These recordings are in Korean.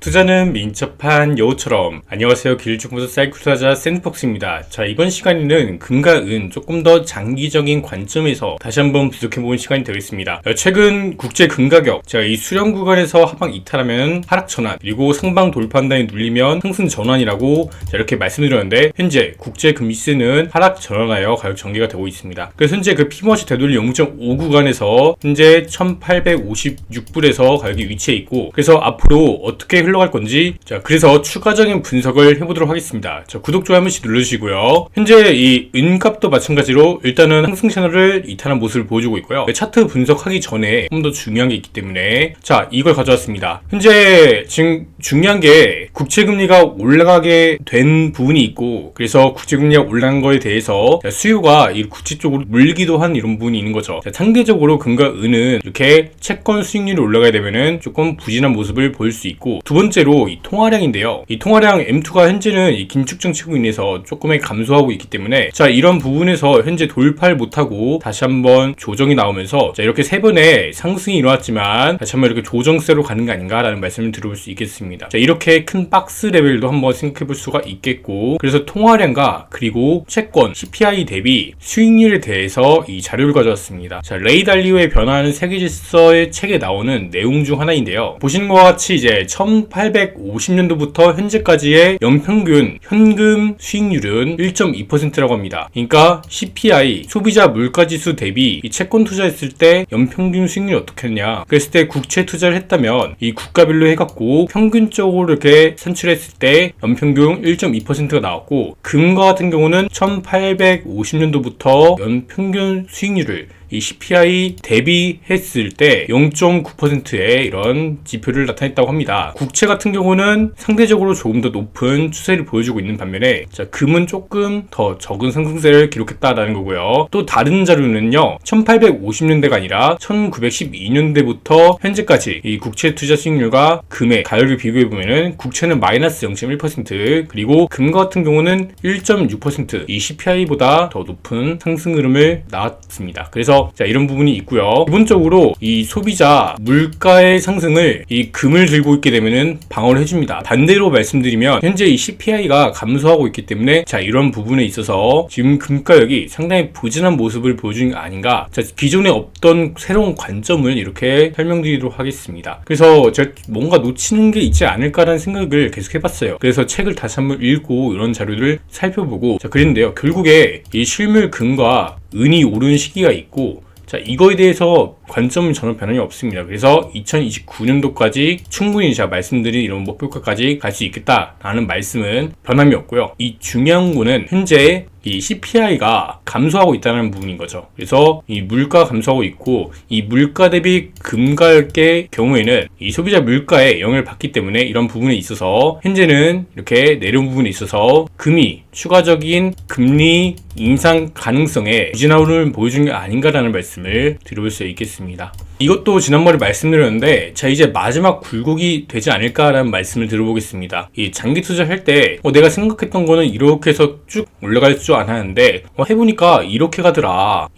투자는 민첩한 여우처럼. 안녕하세요, 길쭉부서 사이클 투자자 샌드박스입니다. 자, 이번 시간에는 금과 은 조금 더 장기적인 관점에서 다시 한번 분석해보는 시간이 되겠습니다. 최근 국제 금 가격, 자, 이 수렴 구간에서 하방 이탈하면 하락 전환, 그리고 상방 돌파한다에 눌리면 상승 전환이라고 이렇게 말씀드렸는데, 현재 국제 금리스는 하락 전환하여 가격 전개가 되고 있습니다. 그래서 현재 그 피보나치 되돌리 0.5 구간에서 현재 1856불에서 가격이 위치해 있고, 그래서 앞으로 어떻게 흘러갈 건지, 자, 그래서 추가적인 분석을 해보도록 하겠습니다. 자, 구독, 좋아요 한 번씩 눌러주시고요. 현재 이 은값도 마찬가지로 일단은 상승 채널을 이탈한 모습을 보여주고 있고요. 차트 분석하기 전에 좀 더 중요한 게 있기 때문에, 자, 이걸 가져왔습니다. 현재 지금 중요한 게 국채금리가 올라가게 된 부분이 있고, 그래서 국채금리가 올라간 거에 대해서 수요가 이 국채 쪽으로 물기도 한 이런 부분이 있는 거죠. 자, 상대적으로 금과 은은 이렇게 채권 수익률이 올라가게 되면은 조금 부진한 모습을 보일 수 있고, 두 번째로 이 통화량인데요. 이 통화량 M2가 현재는 이 긴축 정책으로 인해서 조금의 감소하고 있기 때문에, 자, 이런 부분에서 현재 돌파를 못하고 다시 한번 조정이 나오면서, 자, 이렇게 세 번의 상승이 일어났지만 다시 한번 이렇게 조정세로 가는 게 아닌가라는 말씀을 들어볼 수 있겠습니다. 자, 이렇게 큰 박스 레벨도 한번 생각해 볼 수가 있겠고, 그래서 통화량과 그리고 채권 CPI 대비 수익률에 대해서 이 자료를 가져왔습니다. 자, 레이 달리오의 변화하는 세계 질서의 책에 나오는 내용 중 하나인데요. 보시는 것과 같이 이제 1850년도부터 현재까지의 연평균 현금 수익률은 1.2%라고 합니다. 그러니까 CPI 소비자 물가지수 대비 이 채권 투자했을 때 연평균 수익률이 어떻게 했냐, 그랬을 때 국채 투자를 했다면 이 국가별로 해갖고 평균적으로 이렇게 산출했을 때 연평균 1.2%가 나왔고, 금과 같은 경우는 1850년도부터 연평균 수익률을 이 CPI 대비했을 때 0.9%의 이런 지표를 나타냈다고 합니다. 국채 같은 경우는 상대적으로 조금 더 높은 추세를 보여주고 있는 반면에, 자, 금은 조금 더 적은 상승세를 기록했다라는 거고요. 또 다른 자료는요, 1850년대가 아니라 1912년대부터 현재까지 이 국채 투자 수익률과 금의 가격을 비교해보면은 국채는 마이너스 0.1%, 그리고 금 같은 경우는 1.6%, 이 CPI보다 더 높은 상승 흐름을 나왔습니다. 그래서, 자, 이런 부분이 있고요. 기본적으로 이 소비자 물가의 상승을 이 금을 들고 있게 되면은 방어를 해줍니다. 반대로 말씀드리면 현재 이 CPI가 감소하고 있기 때문에, 자, 이런 부분에 있어서 지금 금 가격이 상당히 부진한 모습을 보여주는 게 아닌가. 자, 기존에 없던 새로운 관점을 이렇게 설명드리도록 하겠습니다. 그래서 제가 뭔가 놓치는 게 있지 않을까라는 생각을 계속 해봤어요. 그래서 책을 다시 한번 읽고 이런 자료를 살펴보고, 자, 그랬는데요. 결국에 이 실물 금과 은이 오른 시기가 있고, 자, 이거에 대해서 관점은 전혀 변함이 없습니다. 그래서 2029년도까지 충분히 제가 말씀드린 이런 목표가까지 갈 수 있겠다라는 말씀은 변함이 없고요. 이 중요한 거는 현재 이 CPI가 감소하고 있다는 부분인 거죠. 그래서 이 물가 감소하고 있고, 이 물가 대비 금 가격의 경우에는 이 소비자 물가에 영향을 받기 때문에 이런 부분에 있어서 현재는 이렇게 내려온 부분에 있어서 금이 추가적인 금리 인상 가능성에 부진한 흐름을 보여준 게 아닌가라는 말씀을 드려볼 수 있겠습니다. 이것도 지난번에 말씀드렸는데, 자, 이제 마지막 굴곡이 되지 않을까라는 말씀을 들어보겠습니다. 이 장기 투자할 때 내가 생각했던 거는 이렇게 해서 쭉 올라갈 줄 알았는데 해보니까 이렇게 가더라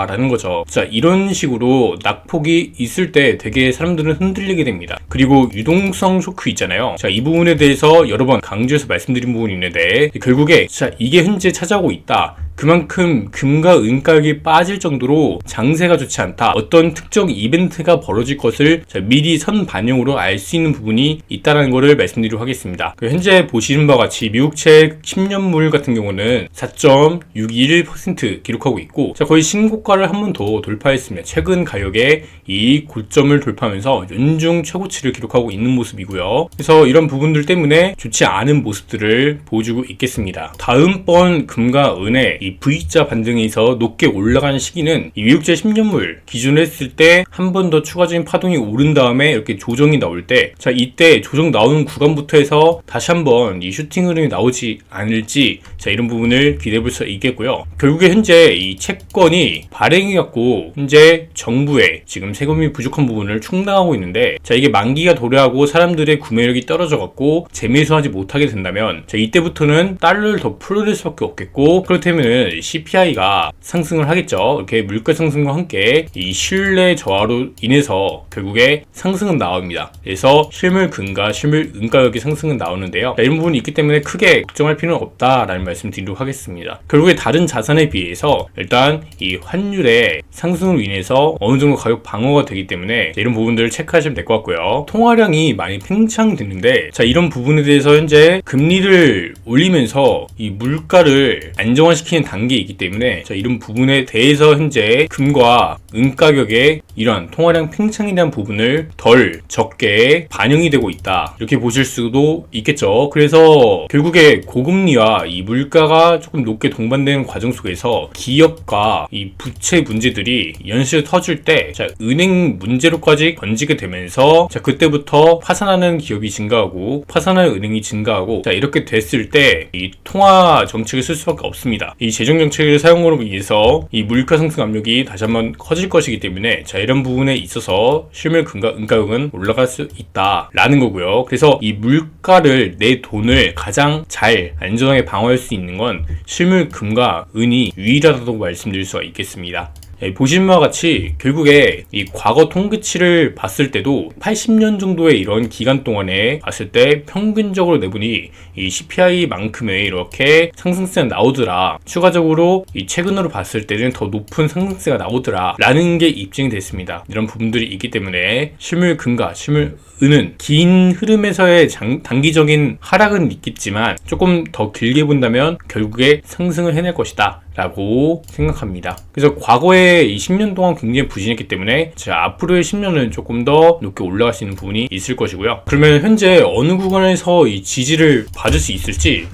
라는 거죠. 자, 이런 식으로 낙폭이 있을 때 되게 사람들은 흔들리게 됩니다. 그리고 유동성 쇼크 있잖아요. 자, 이 부분에 대해서 여러 번 강조해서 말씀드린 부분이 있는데, 결국에, 자, 이게 현재 찾아오고 있다, 그만큼 금과 은 가격이 빠질 정도로 장세가 좋지 않다, 어떤 특정 이벤트가 벌어질 것을 미리 선 반영으로 알 수 있는 부분이 있다는 것을 말씀드리도록 하겠습니다. 현재 보시는 바와 같이 미국채 10년물 같은 경우는 4.621% 기록하고 있고, 자, 거의 신고가를 한 번 더 돌파했습니다. 최근 가격에 이 고점을 돌파하면서 연중 최고치를 기록하고 있는 모습이고요. 그래서 이런 부분들 때문에 좋지 않은 모습들을 보여주고 있겠습니다. 다음번 금과 은의 이 V자 반등에서 높게 올라가는 시기는 이 미국채 10년물 기준으로 했을 때 한 번 더 추가적인 파동이 오른 다음에 이렇게 조정이 나올 때, 자, 이때 조정 나오는 구간부터 해서 다시 한번 이 슈팅 흐름이 나오지 않을지, 자, 이런 부분을 기대해 볼 수 있겠고요. 결국에 현재 이 채권이 발행해 갖고 현재 정부의 지금 세금이 부족한 부분을 충당하고 있는데, 자, 이게 만기가 도래하고 사람들의 구매력이 떨어져 갖고 재매수하지 못하게 된다면, 자, 이때부터는 달러를 더 풀어낼 수밖에 없겠고, 그렇다면 CPI가 상승을 하겠죠. 이렇게 물가 상승과 함께 이 신뢰 저하 저하로 인해서 결국에 상승은 나옵니다. 그래서 실물 금과 실물 은 가격의 상승은 나오는데요. 이런 부분이 있기 때문에 크게 걱정할 필요는 없다라는 말씀 드리도록 하겠습니다. 결국에 다른 자산에 비해서 일단 이 환율의 상승으로 인해서 어느 정도 가격 방어가 되기 때문에 이런 부분들을 체크하시면 될 것 같고요. 통화량이 많이 팽창됐는데 자, 이런 부분에 대해서 현재 금리를 올리면서 이 물가를 안정화시키는 단계에 있기 때문에 자, 이런 부분에 대해서 현재 금과 은 가격의 이러한 통화량 팽창에 대한 부분을 덜 적게 반영이 되고 있다, 이렇게 보실 수도 있겠죠. 그래서 결국에 고금리와 이 물가가 조금 높게 동반되는 과정 속에서 기업과 이 부채 문제들이 연쇄 터질 때 자, 은행 문제로까지 번지게 되면서 자, 그때부터 파산하는 기업이 증가하고 파산하는 은행이 증가하고 자, 이렇게 됐을 때 이 통화 정책을 쓸 수밖에 없습니다. 이 재정 정책을 사용으로 인해서 이 물가 상승 압력이 다시 한번 커질 것이기 때문에 자, 이런 부분에 있어서 실물 금과 은 가격은 올라갈 수 있다라는 거고요. 그래서 이 물가를, 내 돈을 가장 잘 안전하게 방어할 수 있는 건 실물 금과 은이 유일하다고 말씀드릴 수가 있겠습니다. 보신 바와 같이 결국에 이 과거 통계치를 봤을 때도 80년 정도의 이런 기간 동안에 봤을 때 평균적으로 내분이 이 CPI만큼의 이렇게 상승세가 나오더라, 추가적으로 이 최근으로 봤을 때는 더 높은 상승세가 나오더라 라는 게 입증이 됐습니다. 이런 부분들이 있기 때문에 실물 금과 실물 은은 긴 흐름에서의 단기적인 하락은 있겠지만 조금 더 길게 본다면 결국에 상승을 해낼 것이다 라고 생각합니다. 그래서 과거에 이 10년 동안 굉장히 부진했기 때문에 자, 앞으로의 10년은 조금 더 높게 올라갈 수 있는 부분이 있을 것이고요. 그러면 현재 어느 구간에서 이 지지를 받을 수 있을지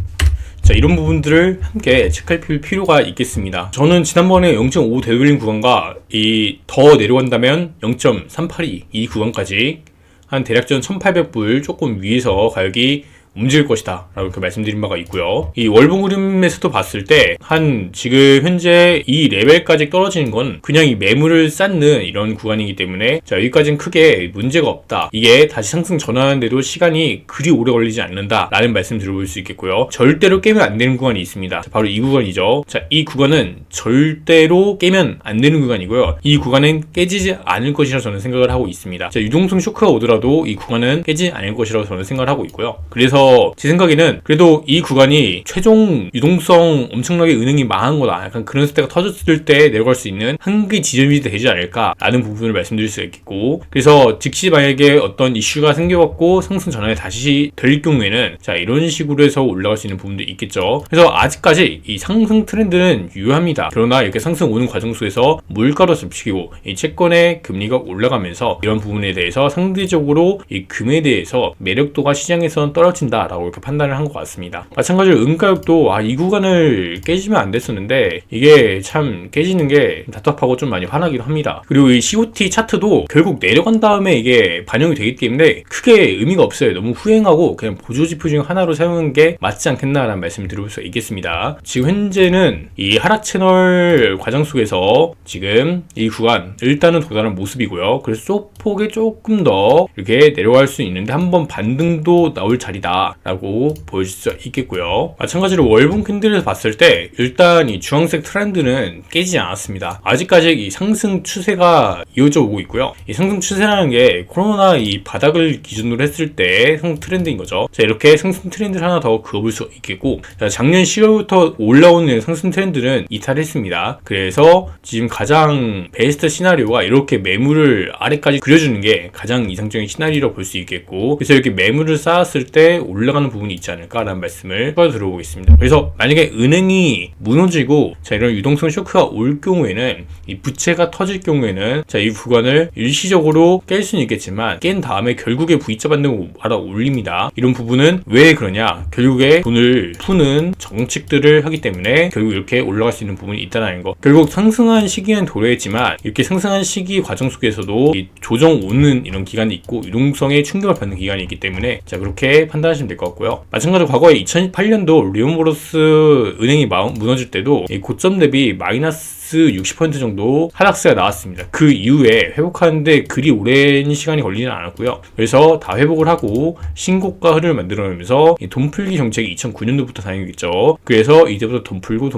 자, 이런 부분들을 함께 체크할 필요가 있겠습니다. 저는 지난번에 0.5 되돌림 구간과 이 더 내려간다면 0.382 이 구간까지 한 대략전 1800불 조금 위에서 가격이 움직일 것이다 라고 이렇게 말씀드린 바가 있고요. 이 월봉 그림에서도 봤을 때 한 지금 현재 이 레벨까지 떨어지는 건 그냥 이 매물을 쌓는 이런 구간이기 때문에 자, 여기까지는 크게 문제가 없다, 이게 다시 상승 전환하는데도 시간이 그리 오래 걸리지 않는다 라는 말씀 들어볼 수 있겠고요. 절대로 깨면 안 되는 구간이 있습니다. 자, 바로 이 구간이죠. 자, 이 구간은 절대로 깨면 안 되는 구간이고요. 이 구간은 깨지지 않을 것이라 저는 생각을 하고 있습니다. 자, 유동성 쇼크가 오더라도 이 구간은 깨지지 않을 것이라고 저는 생각을 하고 있고요. 그래서 제 생각에는 그래도 이 구간이 최종 유동성 엄청나게 은행이 망한 거다, 약간 그런 때가 터졌을 때 내려갈 수 있는 한계 지점이 되지 않을까라는 부분을 말씀드릴 수 있겠고, 그래서 즉시 만약에 어떤 이슈가 생겨갖고 상승 전환이 다시 될 경우에는 자, 이런 식으로 해서 올라갈 수 있는 부분도 있겠죠. 그래서 아직까지 이 상승 트렌드는 유효합니다. 그러나 이렇게 상승 오는 과정 속에서 물가로 덮치고 이 채권의 금리가 올라가면서 이런 부분에 대해서 상대적으로 이 금에 대해서 매력도가 시장에서는 떨어진다 라고 이렇게 판단을 한 것 같습니다. 마찬가지로 은가격도 이 구간을 깨지면 안 됐었는데 이게 참 깨지는 게 답답하고 좀 많이 화나기도 합니다. 그리고 이 COT 차트도 결국 내려간 다음에 이게 반영이 되기 때문에 크게 의미가 없어요. 너무 후행하고 그냥 보조지표 중 하나로 사용하는 게 맞지 않겠나라는 말씀을 드릴 수 있겠습니다. 지금 현재는 이 하락 채널 과정 속에서 지금 이 구간 일단은 도달한 모습이고요. 그래서 소폭에 조금 더 이렇게 내려갈 수 있는데 한번 반등도 나올 자리다 라고 보여줄 수 있겠고요. 마찬가지로 월봉 캔들에서 봤을 때 일단 이 주황색 트렌드는 깨지지 않았습니다. 아직까지 이 상승 추세가 이어져 오고 있고요. 이 상승 추세라는 게 코로나 이 바닥을 기준으로 했을 때 상승 트렌드인 거죠. 자, 이렇게 상승 트렌드를 하나 더 그어볼 수 있겠고, 자, 작년 10월부터 올라오는 상승 트렌드는 이탈했습니다. 그래서 지금 가장 베스트 시나리오가 이렇게 매물을 아래까지 그려주는 게 가장 이상적인 시나리오로 볼 수 있겠고, 그래서 이렇게 매물을 쌓았을 때 올라가는 부분이 있지 않을까라는 말씀을 들어보겠습니다. 그래서 만약에 은행이 무너지고 자, 이런 유동성 쇼크가 올 경우에는 이 부채가 터질 경우에는 자, 이 구간을 일시적으로 깰 수는 있겠지만 깬 다음에 결국에 V자 반등을 알아 올립니다. 이런 부분은 왜 그러냐, 결국에 돈을 푸는 정책들을 하기 때문에 결국 이렇게 올라갈 수 있는 부분이 있다는 거. 결국 상승한 시기는 도래했지만 이렇게 상승한 시기 과정 속에서도 이 조정 오는 이런 기간이 있고 유동성에 충격을 받는 기간이 있기 때문에 자, 그렇게 판단하시면 될 것 같고요. 마찬가지로 과거에 2018년도 리온브로스 은행이 무너질 때도 이 고점 대비 마이너스 마이너스 60% 정도 하락세가 나왔습니다. 그 이후에 회복하는데 그리 오랜 시간이 걸리진 않았고요. 그래서 다 회복을 하고 신고가 흐름을 만들어내면서 돈 풀기 정책이 2009년도부터 다니겠죠. 그래서 이제부터 돈 풀고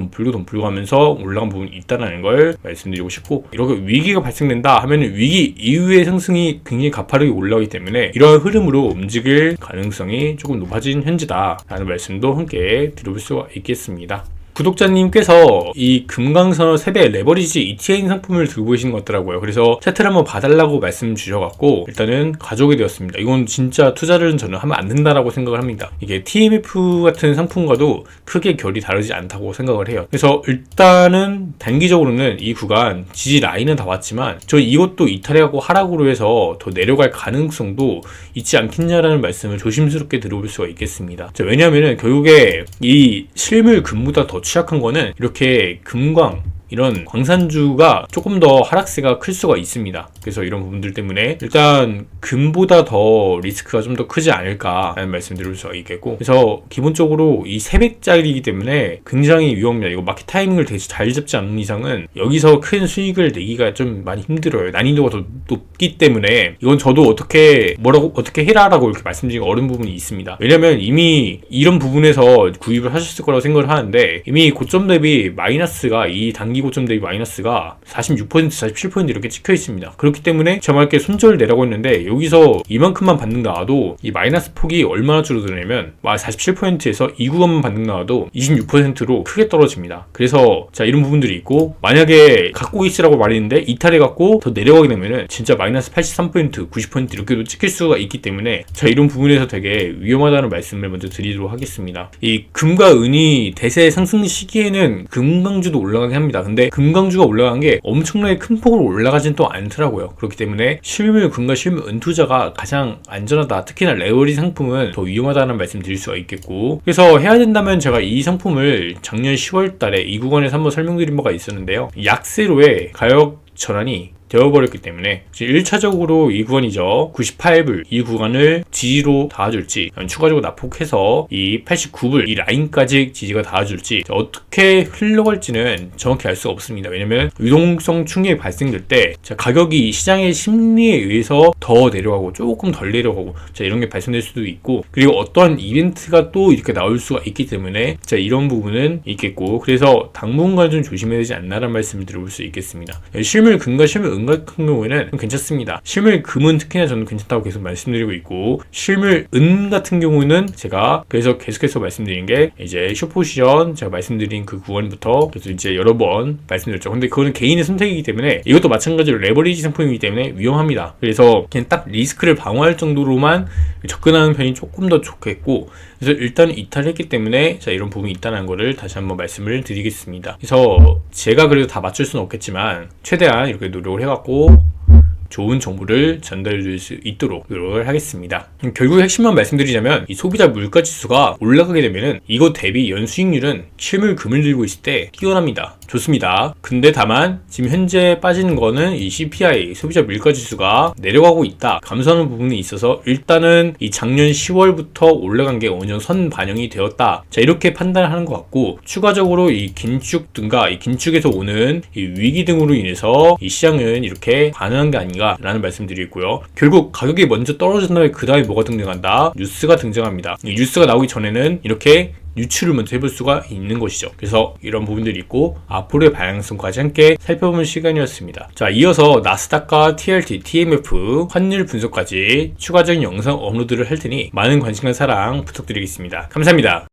하면서 올라간 부분이 있다는 걸 말씀드리고 싶고, 이렇게 위기가 발생된다 하면 위기 이후의 상승이 굉장히 가파르게 올라오기 때문에 이러한 흐름으로 움직일 가능성이 조금 높아진 현재다 라는 말씀도 함께 드려볼 수가 있겠습니다. 구독자님께서 이 금강선어 3배 레버리지 ETN 상품을 들고 계신 것 같더라고요. 그래서 차트를 한번 봐달라고 말씀 주셔갖고 일단은 가져오게 되었습니다. 이건 진짜 투자를 저는 하면 안 된다라고 생각을 합니다. 이게 TMF 같은 상품과도 크게 결이 다르지 않다고 생각을 해요. 그래서 일단은 단기적으로는 이 구간 지지 라인은 다 왔지만 저 이것도 이탈해가고 하락으로 해서 더 내려갈 가능성도 있지 않겠냐라는 말씀을 조심스럽게 들어볼 수가 있겠습니다. 자, 왜냐하면 결국에 이 실물 금보다 더 취약한 거는 이렇게 금광 이런 광산주가 조금 더 하락세가 클 수가 있습니다. 그래서 이런 부분들 때문에 일단 금보다 더 리스크가 좀 더 크지 않을까라는 말씀 드릴 수가 있겠고, 그래서 기본적으로 이 300짜리이기 때문에 굉장히 위험합니다. 이거 마켓 타이밍을 되게 잘 잡지 않는 이상은 여기서 큰 수익을 내기가 좀 많이 힘들어요. 난이도가 더 높기 때문에 이건 저도 어떻게 해라라고 이렇게 말씀드리기 어려운 부분이 있습니다. 왜냐면 이미 이런 부분에서 구입을 하셨을 거라고 생각을 하는데 이미 고점 대비 마이너스가 이 단기 고점 대비 마이너스가 46%, 47% 이렇게 찍혀 있습니다. 그렇기 때문에 저만께 손절 내라고 했는데 여기서 이만큼만 반등 나와도 이 마이너스 폭이 얼마나 줄어드냐면 47%에서 이 구간만 반등 나와도 26%로 크게 떨어집니다. 그래서 자, 이런 부분들이 있고, 만약에 갖고 있으라고 말했는데 이탈해 갖고 더 내려가게 되면은 진짜 마이너스 83%, 90% 이렇게도 찍힐 수가 있기 때문에 자, 이런 부분에서 되게 위험하다는 말씀을 먼저 드리도록 하겠습니다. 이 금과 은이 대세 상승 시기에는 금강주도 올라가게 합니다. 근데 금강주가 올라간 게 엄청나게 큰 폭으로 올라가진 또 않더라고요. 그렇기 때문에 실물 금과 실물 은 투자가 가장 안전하다. 특히나 레버리지 상품은 더 위험하다는 말씀 드릴 수가 있겠고, 그래서 해야 된다면 제가 이 상품을 작년 10월 달에 이 구간에서 한번 설명드린 바가 있었는데요. 약세로의 가격 전환이 되어버렸기 때문에 1차적으로 이 구간이죠. 98불 이 구간을 지지로 닿아줄지, 추가적으로 낙폭해서 이 89불 이 라인까지 지지가 닿아줄지 어떻게 흘러갈지는 정확히 알 수가 없습니다. 왜냐면 유동성 충격이 발생될 때 가격이 시장의 심리에 의해서 더 내려가고 조금 덜 내려가고 이런 게 발생될 수도 있고, 그리고 어떠한 이벤트가 또 이렇게 나올 수가 있기 때문에 이런 부분은 있겠고, 그래서 당분간 좀 조심해야 되지 않나라는 말씀을 드려볼 수 있겠습니다. 실물 금과 실물 은 같은 경우에는 괜찮습니다. 실물 금은 특히나 저는 괜찮다고 계속 말씀드리고 있고, 실물 은 같은 경우는 제가 그래서 계속해서 말씀드린 게 이제 숏포지션 제가 말씀드린 그 구간부터 그래서 이제 여러 번 말씀드렸죠. 근데 그거는 개인의 선택이기 때문에 이것도 마찬가지로 레버리지 상품이기 때문에 위험합니다. 그래서 그냥 딱 리스크를 방어할 정도로만 접근하는 편이 조금 더 좋겠고, 그래서 일단 이탈했기 때문에 이런 부분이 있다는 거를 다시 한번 말씀을 드리겠습니다. 그래서 제가 그래도 다 맞출 수는 없겠지만 최대한 이렇게 노력을 해갖고 좋은 정보를 전달해 줄 수 있도록 노력을 하겠습니다. 결국 핵심만 말씀드리자면 이 소비자 물가 지수가 올라가게 되면은 이거 대비 연수익률은 실물 금을 들고 있을 때 뛰어납니다. 좋습니다. 근데 다만 지금 현재 빠지는 거는 이 CPI 소비자 물가 지수가 내려가고 있다, 감소하는 부분이 있어서 일단은 이 작년 10월부터 올라간 게 어느 정도 선 반영이 되었다, 이렇게 판단하는 것 같고, 추가적으로 이 긴축 등과 이 긴축에서 오는 이 위기 등으로 인해서 이 시장은 이렇게 반응한 게 아닌가 라는 말씀 드리고요. 결국 가격이 먼저 떨어진 다음에 그 다음에 뭐가 등장한다? 뉴스가 등장합니다. 이 뉴스가 나오기 전에는 이렇게 유출을 먼저 해볼 수가 있는 것이죠. 그래서 이런 부분들이 있고 앞으로의 방향성까지 함께 살펴보는 시간이었습니다. 자, 이어서 나스닥과 TLT, TMF, 환율 분석까지 추가적인 영상 업로드를 할 테니 많은 관심과 사랑 부탁드리겠습니다. 감사합니다.